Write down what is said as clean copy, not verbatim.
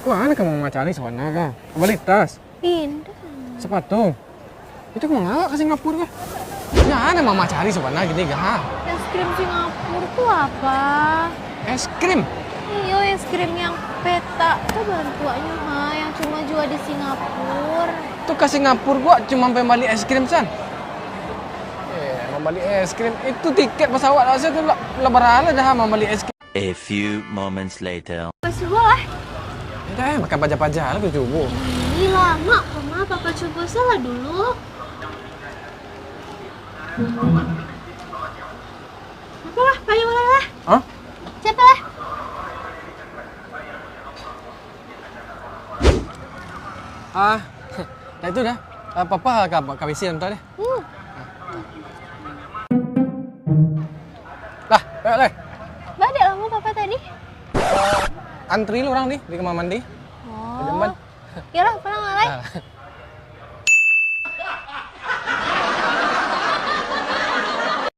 Wah, kamu mau cari sebenarnya kah? Balik tas, Pindah. sepatu. Itu kamu ngawak ke Singapura kah? Ya, ada mama cari sebenarnya gini kah? Es krim Singapura tuh apa? Es krim. Iyo, es krim yang peta. Itu bahan tuanya yang cuma jual di Singapura. Tuh ke Singapura gua cuma pengen beli es krim san. Mau beli es krim itu tiket pesawat aja tuh lebaran aja mau beli es krim. A few moments later. Pas lah. Udah, makan pajak-pajak lah tuh coba. Ini lama, Mama. Papa coba salah dulu. Apa lah, paling mana lah? Hah? Siapa lah? Nah itu dah. Papa kabisi ntar deh. Lah, leh. Balik lama Papa tadi. Antri lu orang nih di kamar mandi. Oh. Di depan. Kira pernah ngalai? Nah.